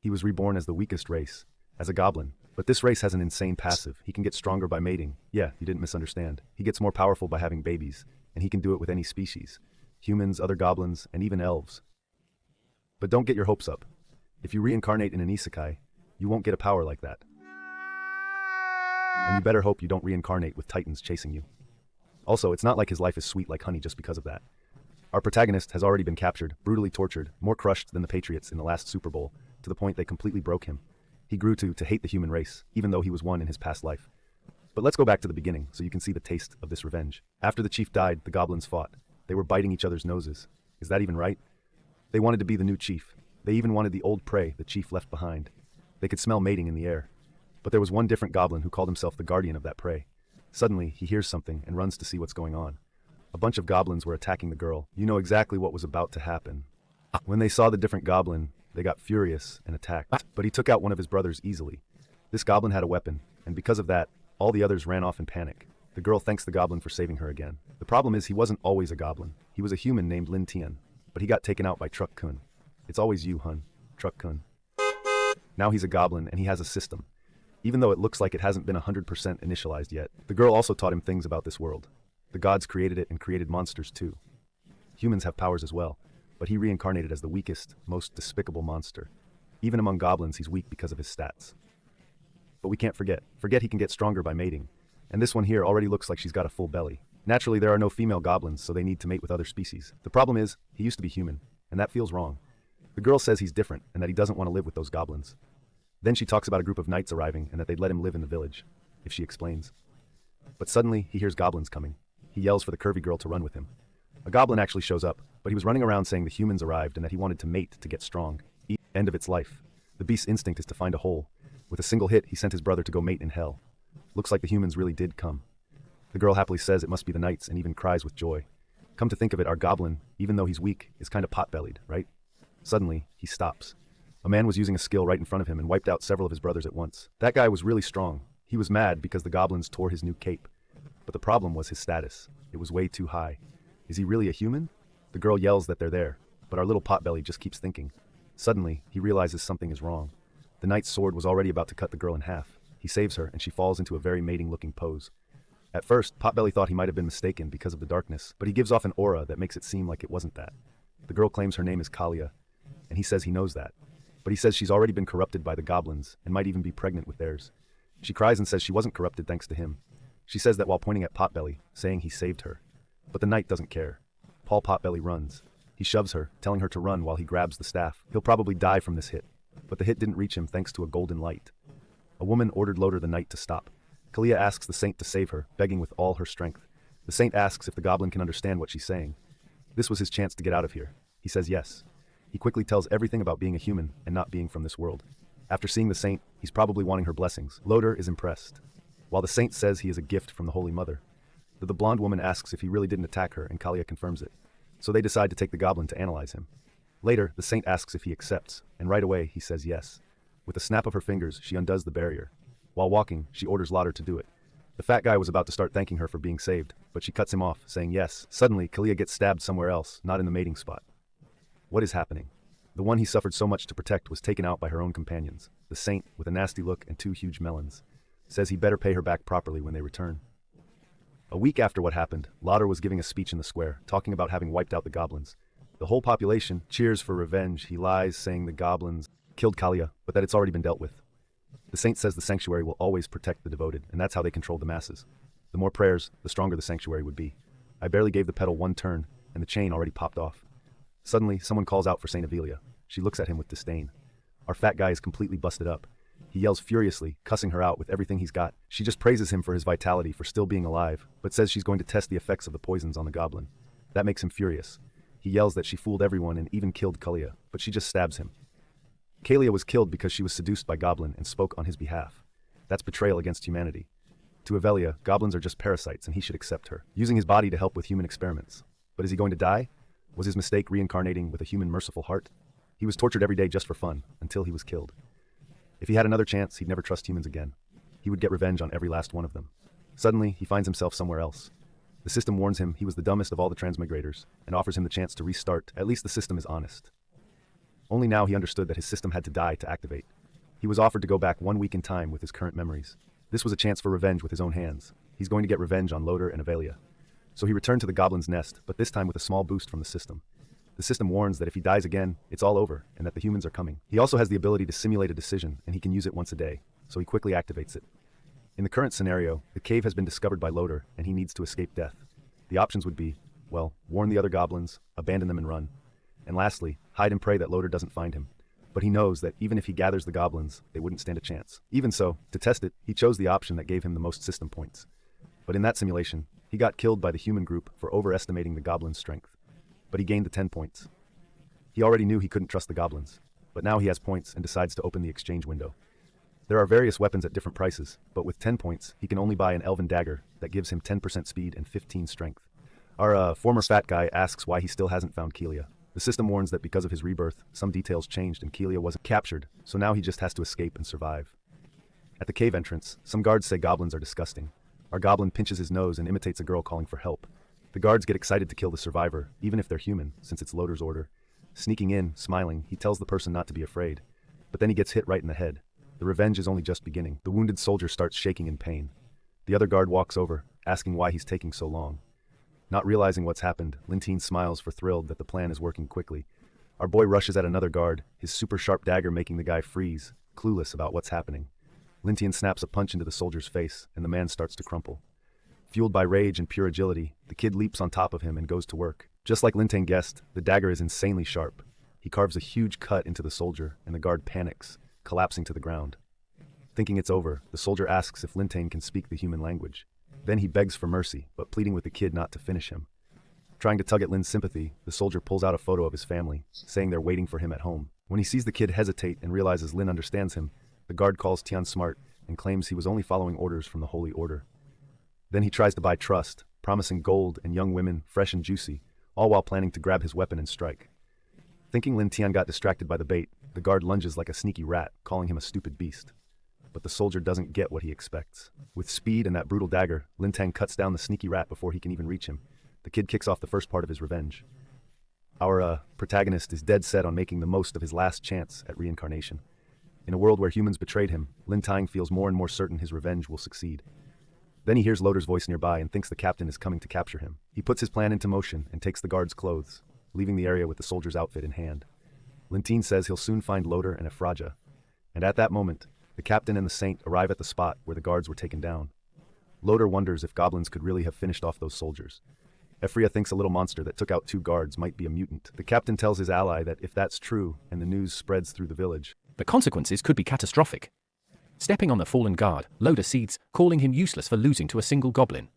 He was reborn as the weakest race, as a goblin. But this race has an insane passive. He can get stronger by mating. Yeah, you didn't misunderstand. He gets more powerful by having babies, and he can do it with any species. Humans, other goblins, and even elves. But don't get your hopes up. If you reincarnate in an isekai, you won't get a power like that. And you better hope you don't reincarnate with titans chasing you. Also, it's not like his life is sweet like honey just because of that. Our protagonist has already been captured, brutally tortured, more crushed than the Patriots in the last Super Bowl, to the point they completely broke him. He grew to hate the human race, even though he was one in his past life. But let's go back to the beginning so you can see the taste of this revenge. After the chief died, the goblins fought. They were biting each other's noses. Is that even right? They wanted to be the new chief. They even wanted the old prey the chief left behind. They could smell mating in the air. But there was one different goblin who called himself the guardian of that prey. Suddenly, he hears something and runs to see what's going on. A bunch of goblins were attacking the girl. You know exactly what was about to happen. When they saw the different goblin, they got furious and attacked. But he took out one of his brothers easily. This goblin had a weapon, and because of that, all the others ran off in panic. The girl thanks the goblin for saving her again. The problem is he wasn't always a goblin. He was a human named Lin Tian, but he got taken out by Truck Kun. It's always you, hun. Truck Kun. Now he's a goblin and he has a system. Even though it looks like it hasn't been 100% initialized yet, the girl also taught him things about this world. The gods created it and created monsters too. Humans have powers as well, but he reincarnated as the weakest, most despicable monster. Even among goblins, he's weak because of his stats. But we can't forget he can get stronger by mating. And this one here already looks like she's got a full belly. Naturally, there are no female goblins, so they need to mate with other species. The problem is, he used to be human, and that feels wrong. The girl says he's different and that he doesn't want to live with those goblins. Then she talks about a group of knights arriving and that they'd let him live in the village, if she explains. But suddenly, he hears goblins coming. He yells for the curvy girl to run with him. A goblin actually shows up, but he was running around saying the humans arrived and that he wanted to mate to get strong. End of its life. The beast's instinct is to find a hole. With a single hit, he sent his brother to go mate in hell. Looks like the humans really did come. The girl happily says it must be the knights and even cries with joy. Come to think of it, our goblin, even though he's weak, is kind of pot-bellied, right? Suddenly, he stops. A man was using a skill right in front of him and wiped out several of his brothers at once. That guy was really strong. He was mad because the goblins tore his new cape. But the problem was his status. It was way too high. Is he really a human? The girl yells that they're there, but our little potbelly just keeps thinking. Suddenly, he realizes something is wrong. The knight's sword was already about to cut the girl in half. He saves her, and she falls into a very mating-looking pose. At first, Potbelly thought he might have been mistaken because of the darkness, but he gives off an aura that makes it seem like it wasn't that. The girl claims her name is Kalia, and he says he knows that. But he says she's already been corrupted by the goblins, and might even be pregnant with theirs. She cries and says she wasn't corrupted thanks to him. She says that while pointing at Potbelly, saying he saved her. But the knight doesn't care. Paul Potbelly runs. He shoves her, telling her to run while he grabs the staff. He'll probably die from this hit. But the hit didn't reach him thanks to a golden light. A woman ordered Loder the knight to stop. Kalia asks the saint to save her, begging with all her strength. The saint asks if the goblin can understand what she's saying. This was his chance to get out of here. He says yes. He quickly tells everything about being a human and not being from this world. After seeing the saint, he's probably wanting her blessings. Loder is impressed. While the saint says he is a gift from the Holy Mother. The blonde woman asks if he really didn't attack her, and Kalia confirms it. So they decide to take the goblin to analyze him. Later, the saint asks if he accepts, and right away he says yes. With a snap of her fingers, she undoes the barrier. While walking, she orders Loder to do it. The fat guy was about to start thanking her for being saved, but she cuts him off, saying yes. Suddenly, Kalia gets stabbed somewhere else, not in the mating spot. What is happening? The one he suffered so much to protect was taken out by her own companions. The saint, with a nasty look and 2 huge melons, says he better pay her back properly when they return. A week after what happened, Loder was giving a speech in the square, talking about having wiped out the goblins. The whole population cheers for revenge. He lies, saying the goblins killed Kalia, but that it's already been dealt with. The saint says the sanctuary will always protect the devoted, and that's how they control the masses. The more prayers, the stronger the sanctuary would be. I barely gave the pedal one turn, and the chain already popped off. Suddenly, someone calls out for Saint Avelia. She looks at him with disdain. Our fat guy is completely busted up. He yells furiously, cussing her out with everything he's got. She just praises him for his vitality, for still being alive, but says she's going to test the effects of the poisons on the goblin. That makes him furious. He yells that she fooled everyone and even killed Kalia, but she just stabs him. Kalia was killed because she was seduced by Goblin and spoke on his behalf. That's betrayal against humanity. To Avelia, goblins are just parasites and he should accept her, using his body to help with human experiments. But is he going to die? Was his mistake reincarnating with a human merciful heart? He was tortured every day just for fun, until he was killed. If he had another chance, he'd never trust humans again. He would get revenge on every last one of them. Suddenly, he finds himself somewhere else. The system warns him he was the dumbest of all the transmigrators, and offers him the chance to restart. At least the system is honest. Only now he understood that his system had to die to activate. He was offered to go back 1 week in time with his current memories. This was a chance for revenge with his own hands. He's going to get revenge on Loader and Avelia. So he returned to the goblin's nest, but this time with a small boost from the system. The system warns that if he dies again, it's all over, and that the humans are coming. He also has the ability to simulate a decision, and he can use it once a day, so he quickly activates it. In the current scenario, the cave has been discovered by Loader, and he needs to escape death. The options would be, well, warn the other goblins, abandon them and run. And lastly, hide and pray that Loader doesn't find him. But he knows that even if he gathers the goblins, they wouldn't stand a chance. Even so, to test it, he chose the option that gave him the most system points. But in that simulation, he got killed by the human group for overestimating the goblin's strength. But he gained the 10 points. He already knew he couldn't trust the goblins, but now he has points and decides to open the exchange window. There are various weapons at different prices, but with 10 points, he can only buy an elven dagger that gives him 10% speed and 15 strength. Our former fat guy asks why he still hasn't found Kelia. The system warns that because of his rebirth, some details changed and Kelia wasn't captured, so now he just has to escape and survive. At the cave entrance, some guards say goblins are disgusting. Our goblin pinches his nose and imitates a girl calling for help. The guards get excited to kill the survivor, even if they're human, since it's Loader's order. Sneaking in, smiling, he tells the person not to be afraid. But then he gets hit right in the head. The revenge is only just beginning. The wounded soldier starts shaking in pain. The other guard walks over, asking why he's taking so long. Not realizing what's happened, Lintien smiles for thrilled that the plan is working quickly. Our boy rushes at another guard, his super sharp dagger making the guy freeze, clueless about what's happening. Lintien snaps a punch into the soldier's face, and the man starts to crumple. Fueled by rage and pure agility, the kid leaps on top of him and goes to work. Just like Lintien guessed, the dagger is insanely sharp. He carves a huge cut into the soldier, and the guard panics, collapsing to the ground. Thinking it's over, the soldier asks if Lintien can speak the human language. Then he begs for mercy, but pleading with the kid not to finish him. Trying to tug at Lin's sympathy, the soldier pulls out a photo of his family, saying they're waiting for him at home. When he sees the kid hesitate and realizes Lin understands him, the guard calls Tian smart and claims he was only following orders from the Holy Order. Then he tries to buy trust, promising gold and young women, fresh and juicy, all while planning to grab his weapon and strike. Thinking Lin Tian got distracted by the bait, the guard lunges like a sneaky rat, calling him a stupid beast. But the soldier doesn't get what he expects. With speed and that brutal dagger, Lin Tian cuts down the sneaky rat before he can even reach him. The kid kicks off the first part of his revenge. Our protagonist is dead set on making the most of his last chance at reincarnation. In a world where humans betrayed him, Lin Tian feels more and more certain his revenge will succeed. Then he hears Loader's voice nearby and thinks the captain is coming to capture him. He puts his plan into motion and takes the guard's clothes, leaving the area with the soldier's outfit in hand. Lintien says he'll soon find Loader and Ephraja. And at that moment, the captain and the saint arrive at the spot where the guards were taken down. Loader wonders if goblins could really have finished off those soldiers. Ephraja thinks a little monster that took out 2 guards might be a mutant. The captain tells his ally that if that's true and the news spreads through the village, the consequences could be catastrophic. Stepping on the fallen guard, Loader cedes, calling him useless for losing to a single goblin.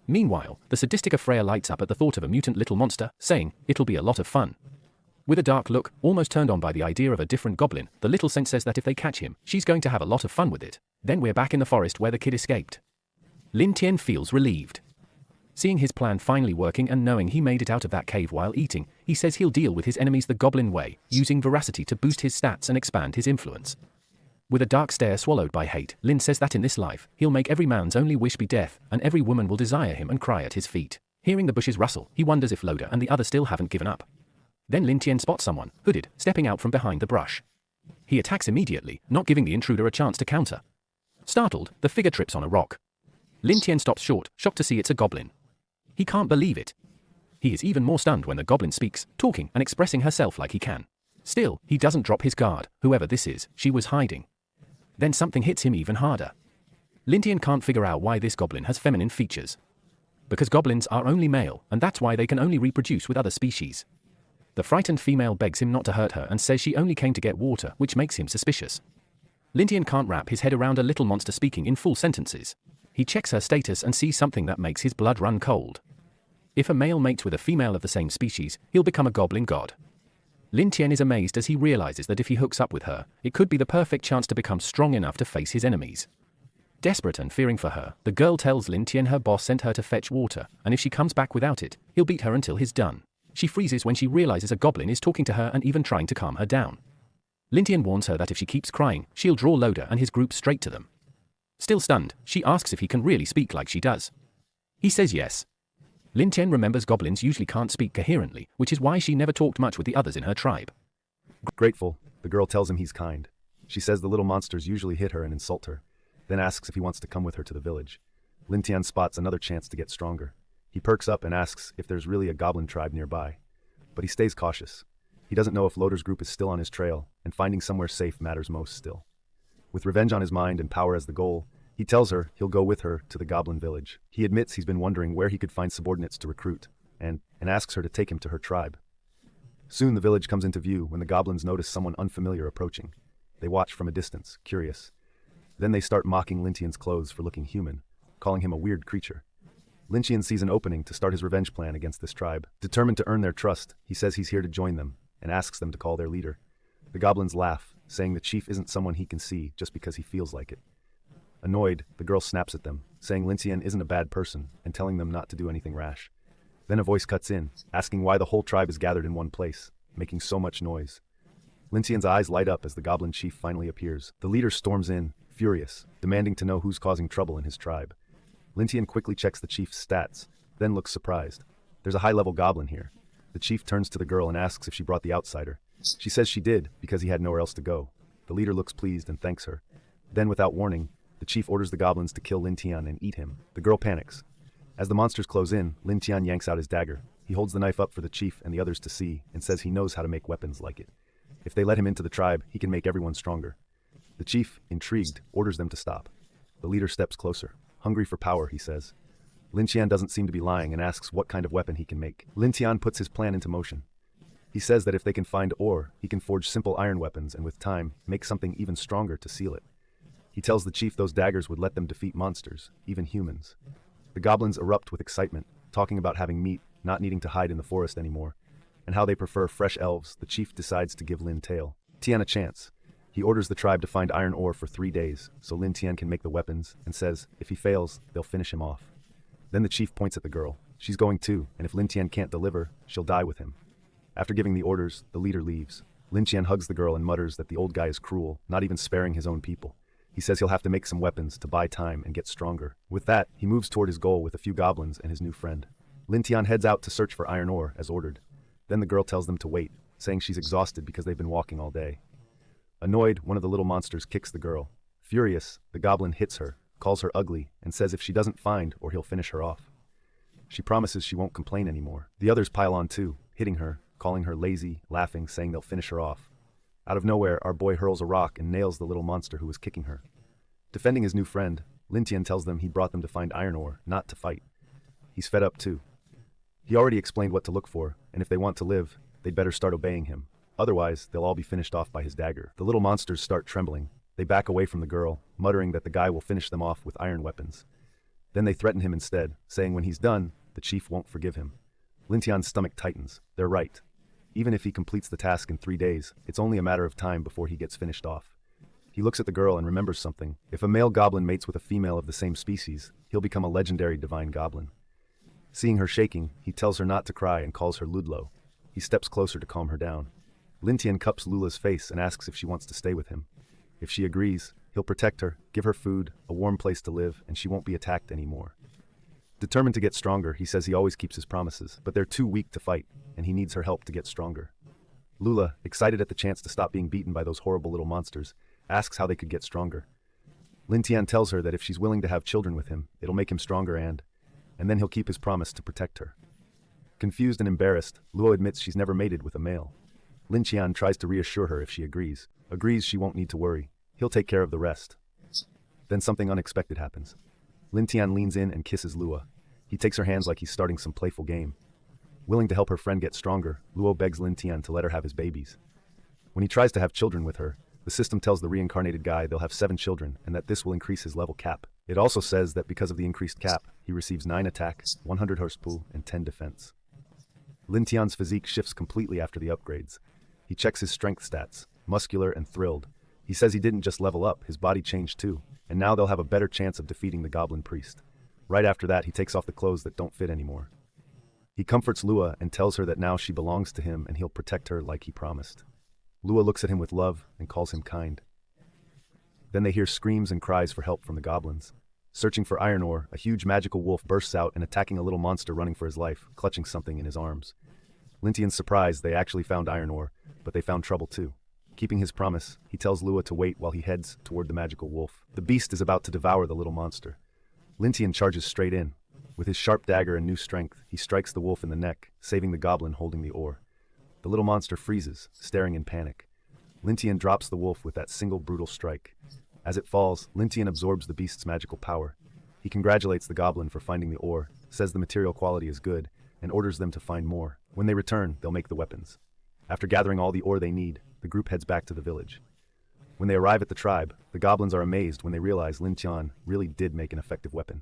Meanwhile, the sadistic Ephraja lights up at the thought of a mutant little monster, saying, "It'll be a lot of fun." With a dark look, almost turned on by the idea of a different goblin, the little saint says that if they catch him, she's going to have a lot of fun with it. Then we're back in the forest where the kid escaped. Lin Tian feels relieved. Seeing his plan finally working and knowing he made it out of that cave while eating, he says he'll deal with his enemies the goblin way, using veracity to boost his stats and expand his influence. With a dark stare swallowed by hate, Lin says that in this life, he'll make every man's only wish be death, and every woman will desire him and cry at his feet. Hearing the bushes rustle, he wonders if Loader and the other still haven't given up. Then Lin Tian spots someone, hooded, stepping out from behind the brush. He attacks immediately, not giving the intruder a chance to counter. Startled, the figure trips on a rock. Lin Tian stops short, shocked to see it's a goblin. He can't believe it. He is even more stunned when the goblin speaks, talking and expressing herself like he can. Still, he doesn't drop his guard. Whoever this is, she was hiding. Then something hits him even harder. Lin Tian can't figure out why this goblin has feminine features. Because goblins are only male, and that's why they can only reproduce with other species. The frightened female begs him not to hurt her and says she only came to get water, which makes him suspicious. Lin Tian can't wrap his head around a little monster speaking in full sentences. He checks her status and sees something that makes his blood run cold. If a male mates with a female of the same species, he'll become a goblin god. Lin Tian is amazed as he realizes that if he hooks up with her, it could be the perfect chance to become strong enough to face his enemies. Desperate and fearing for her, the girl tells Lin Tian her boss sent her to fetch water, and if she comes back without it, he'll beat her until he's done. She freezes when she realizes a goblin is talking to her and even trying to calm her down. Lin Tian warns her that if she keeps crying, she'll draw Loader and his group straight to them. Still stunned, she asks if he can really speak like she does. He says yes. Lin Tian remembers goblins usually can't speak coherently, which is why she never talked much with the others in her tribe. Grateful, the girl tells him he's kind. She says the little monsters usually hit her and insult her, then asks if he wants to come with her to the village. Lin Tian spots another chance to get stronger. He perks up and asks if there's really a goblin tribe nearby. But he stays cautious. He doesn't know if Loader's group is still on his trail, and finding somewhere safe matters most still. With revenge on his mind and power as the goal, he tells her he'll go with her to the goblin village. He admits he's been wondering where he could find subordinates to recruit, and asks her to take him to her tribe. Soon the village comes into view when the goblins notice someone unfamiliar approaching. They watch from a distance, curious. Then they start mocking Lin Tian's clothes for looking human, calling him a weird creature. Lin Tian sees an opening to start his revenge plan against this tribe. Determined to earn their trust, he says he's here to join them, and asks them to call their leader. The goblins laugh, saying the chief isn't someone he can see just because he feels like it. Annoyed, the girl snaps at them, saying Lin Tian isn't a bad person and telling them not to do anything rash. Then a voice cuts in, asking why the whole tribe is gathered in one place, making so much noise. Lin Tian's eyes light up as the goblin chief finally appears. The leader storms in, furious, demanding to know who's causing trouble in his tribe. Lin Tian quickly checks the chief's stats, then looks surprised. There's a high-level goblin here. The chief turns to the girl and asks if she brought the outsider. She says she did, because he had nowhere else to go. The leader looks pleased and thanks her. Then, without warning, the chief orders the goblins to kill Lin Tian and eat him. The girl panics. As the monsters close in, Lin Tian yanks out his dagger. He holds the knife up for the chief and the others to see, and says he knows how to make weapons like it. If they let him into the tribe, he can make everyone stronger. The chief, intrigued, orders them to stop. The leader steps closer. Hungry for power, he says. Lin Tian doesn't seem to be lying and asks what kind of weapon he can make. Lin Tian puts his plan into motion. He says that if they can find ore, he can forge simple iron weapons and with time, make something even stronger to seal it. He tells the chief those daggers would let them defeat monsters, even humans. The goblins erupt with excitement, talking about having meat, not needing to hide in the forest anymore, and how they prefer fresh elves. The chief decides to give Lin Tian a chance. He orders the tribe to find iron ore for 3 days, so Lin Tian can make the weapons, and says if he fails, they'll finish him off. Then the chief points at the girl. She's going too, and if Lin Tian can't deliver, she'll die with him. After giving the orders, the leader leaves. Lin Tian hugs the girl and mutters that the old guy is cruel, not even sparing his own people. He says he'll have to make some weapons to buy time and get stronger. With that, he moves toward his goal with a few goblins and his new friend. Lin Tian heads out to search for iron ore, as ordered. Then the girl tells them to wait, saying she's exhausted because they've been walking all day. Annoyed, one of the little monsters kicks the girl. Furious, the goblin hits her, calls her ugly, and says if she doesn't find or he'll finish her off. She promises she won't complain anymore. The others pile on too, hitting her, calling her lazy, laughing, saying they'll finish her off. Out of nowhere, our boy hurls a rock and nails the little monster who was kicking her. Defending his new friend, Lin Tian tells them he brought them to find iron ore, not to fight. He's fed up too. He already explained what to look for, and if they want to live, they'd better start obeying him. Otherwise, they'll all be finished off by his dagger. The little monsters start trembling. They back away from the girl, muttering that the guy will finish them off with iron weapons. Then they threaten him instead, saying when he's done, the chief won't forgive him. Lin Tian's stomach tightens. They're right. Even if he completes the task in 3 days, it's only a matter of time before he gets finished off. He looks at the girl and remembers something. If a male goblin mates with a female of the same species, he'll become a legendary divine goblin. Seeing her shaking, he tells her not to cry and calls her Ludlo. He steps closer to calm her down. Lin Tian cups Lula's face and asks if she wants to stay with him. If she agrees, he'll protect her, give her food, a warm place to live, and she won't be attacked anymore. Determined to get stronger, he says he always keeps his promises, but they're too weak to fight, and he needs her help to get stronger. Lula, excited at the chance to stop being beaten by those horrible little monsters, asks how they could get stronger. Lin Tian tells her that if she's willing to have children with him, it'll make him stronger and then he'll keep his promise to protect her. Confused and embarrassed, Luo admits she's never mated with a male. Lin Tian tries to reassure her if she agrees. Agrees she won't need to worry. He'll take care of the rest. Then something unexpected happens. Lin Tian leans in and kisses Lua. He takes her hands like he's starting some playful game. Willing to help her friend get stronger, Luo begs Lin Tian to let her have his babies. When he tries to have children with her, the system tells the reincarnated guy they'll have 7 children and that this will increase his level cap. It also says that because of the increased cap, he receives 9 attack, 100 Hurstpool, and 10 defense. Lin Tian's physique shifts completely after the upgrades. He checks his strength stats, muscular and thrilled. He says he didn't just level up, his body changed too, and now they'll have a better chance of defeating the goblin priest. Right after that, he takes off the clothes that don't fit anymore. He comforts Lua and tells her that now she belongs to him and he'll protect her like he promised. Lua looks at him with love and calls him kind. Then they hear screams and cries for help from the goblins. Searching for iron ore, a huge magical wolf bursts out and attacking a little monster running for his life, clutching something in his arms. Lintian's surprised they actually found iron ore, but they found trouble too. Keeping his promise, he tells Lua to wait while he heads toward the magical wolf. The beast is about to devour the little monster. Lintian charges straight in. With his sharp dagger and new strength, he strikes the wolf in the neck, saving the goblin holding the ore. The little monster freezes, staring in panic. Lintian drops the wolf with that single brutal strike. As it falls, Lintian absorbs the beast's magical power. He congratulates the goblin for finding the ore, says the material quality is good, and orders them to find more. When they return, they'll make the weapons. After gathering all the ore they need, the group heads back to the village. When they arrive at the tribe, the goblins are amazed when they realize Lintian really did make an effective weapon.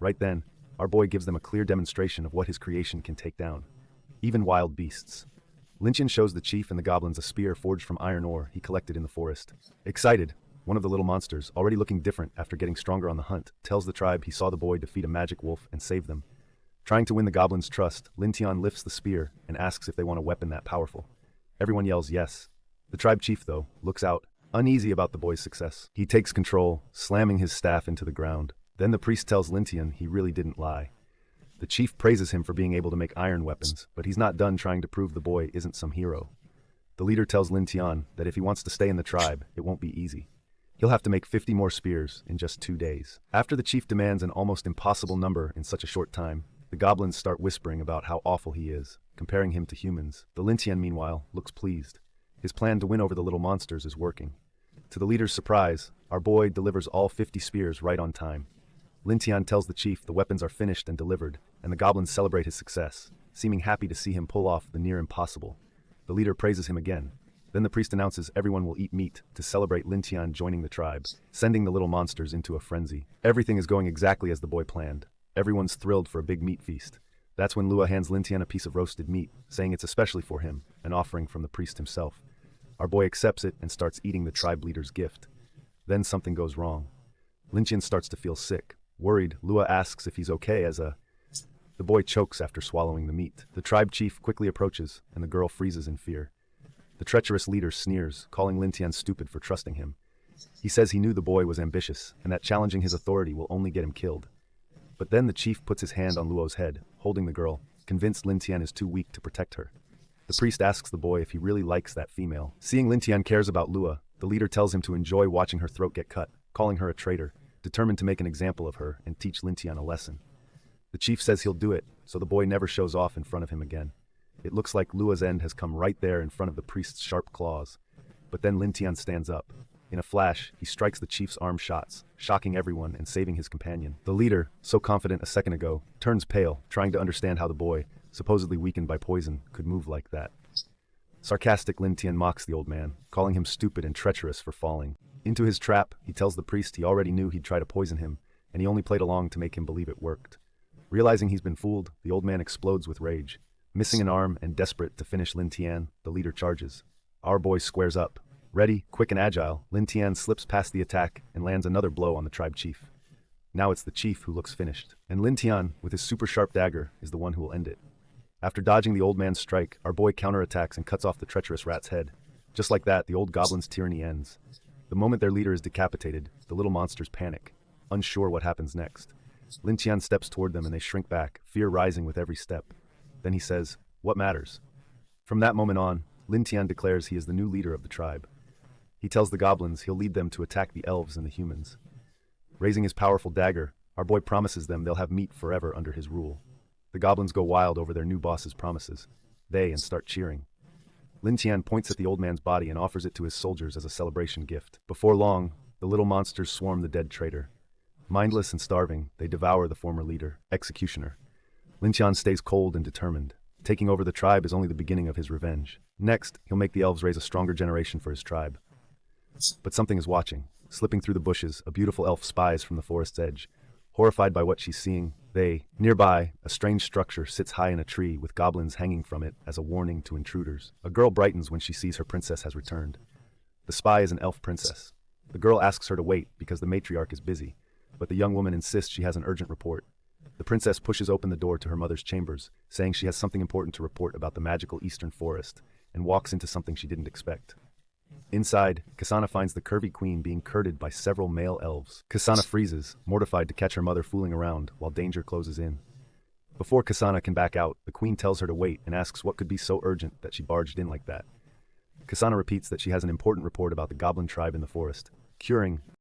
Right then, our boy gives them a clear demonstration of what his creation can take down. Even wild beasts. Lintian shows the chief and the goblins a spear forged from iron ore he collected in the forest. Excited, one of the little monsters, already looking different after getting stronger on the hunt, tells the tribe he saw the boy defeat a magic wolf and save them. Trying to win the goblins' trust, Lintian lifts the spear and asks if they want a weapon that powerful. Everyone yells yes. The tribe chief, though, looks out, uneasy about the boy's success. He takes control, slamming his staff into the ground. Then the priest tells Lintian he really didn't lie. The chief praises him for being able to make iron weapons, but he's not done trying to prove the boy isn't some hero. The leader tells Lintian that if he wants to stay in the tribe, it won't be easy. He'll have to make 50 more spears in just 2 days. After the chief demands an almost impossible number in such a short time, the goblins start whispering about how awful he is, comparing him to humans. The Lintian, meanwhile, looks pleased. His plan to win over the little monsters is working. To the leader's surprise, our boy delivers all 50 spears right on time. Lintian tells the chief the weapons are finished and delivered, and the goblins celebrate his success, seeming happy to see him pull off the near impossible. The leader praises him again. Then the priest announces everyone will eat meat to celebrate Lintian joining the tribe, sending the little monsters into a frenzy. Everything is going exactly as the boy planned. Everyone's thrilled for a big meat feast. That's when Lua hands Lintian a piece of roasted meat, saying it's especially for him, an offering from the priest himself. Our boy accepts it and starts eating the tribe leader's gift. Then something goes wrong. Lintian starts to feel sick. Worried, Lua asks if he's okay The boy chokes after swallowing the meat. The tribe chief quickly approaches, and the girl freezes in fear. The treacherous leader sneers, calling Lintian stupid for trusting him. He says he knew the boy was ambitious, and that challenging his authority will only get him killed. But then the chief puts his hand on Luo's head, holding the girl, convinced Lintian is too weak to protect her. The priest asks the boy if he really likes that female. Seeing Lintian cares about Lua, the leader tells him to enjoy watching her throat get cut, calling her a traitor, determined to make an example of her and teach Lintian a lesson. The chief says he'll do it, so the boy never shows off in front of him again. It looks like Lua's end has come right there in front of the priest's sharp claws. But then Lintian stands up. In a flash, he strikes the chief's arm shots, shocking everyone and saving his companion. The leader, so confident a second ago, turns pale, trying to understand how the boy, supposedly weakened by poison, could move like that. Sarcastic Lintian mocks the old man, calling him stupid and treacherous for falling. Into his trap, he tells the priest he already knew he'd try to poison him, and he only played along to make him believe it worked. Realizing he's been fooled, the old man explodes with rage. Missing an arm and desperate to finish Lintian, the leader charges. Our boy squares up. Ready, quick and agile, Lintian slips past the attack and lands another blow on the tribe chief. Now it's the chief who looks finished, and Lintian, with his super sharp dagger, is the one who will end it. After dodging the old man's strike, our boy counterattacks and cuts off the treacherous rat's head. Just like that, the old goblin's tyranny ends. The moment their leader is decapitated, the little monsters panic, unsure what happens next. Lintian steps toward them and they shrink back, fear rising with every step. Then he says, "What matters?" From that moment on, Lintian declares he is the new leader of the tribe. He tells the goblins he'll lead them to attack the elves and the humans. Raising his powerful dagger, our boy promises them they'll have meat forever under his rule. The goblins go wild over their new boss's promises. And start cheering. Lintian points at the old man's body and offers it to his soldiers as a celebration gift. Before long, the little monsters swarm the dead traitor. Mindless and starving, they devour the former leader, executioner. Lintian stays cold and determined. Taking over the tribe is only the beginning of his revenge. Next, he'll make the elves raise a stronger generation for his tribe. But something is watching. Slipping through the bushes, a beautiful elf spies from the forest's edge. Horrified by what she's seeing, nearby, a strange structure sits high in a tree with goblins hanging from it as a warning to intruders. A girl brightens when she sees her princess has returned. The spy is an elf princess. The girl asks her to wait because the matriarch is busy, but the young woman insists she has an urgent report. The princess pushes open the door to her mother's chambers, saying she has something important to report about the magical eastern forest, and walks into something she didn't expect. Inside, Kasana finds the curvy queen being courted by several male elves. Kasana freezes, mortified to catch her mother fooling around while danger closes in. Before Kasana can back out, the queen tells her to wait and asks what could be so urgent that she barged in like that. Kasana repeats that she has an important report about the goblin tribe in the forest. Curing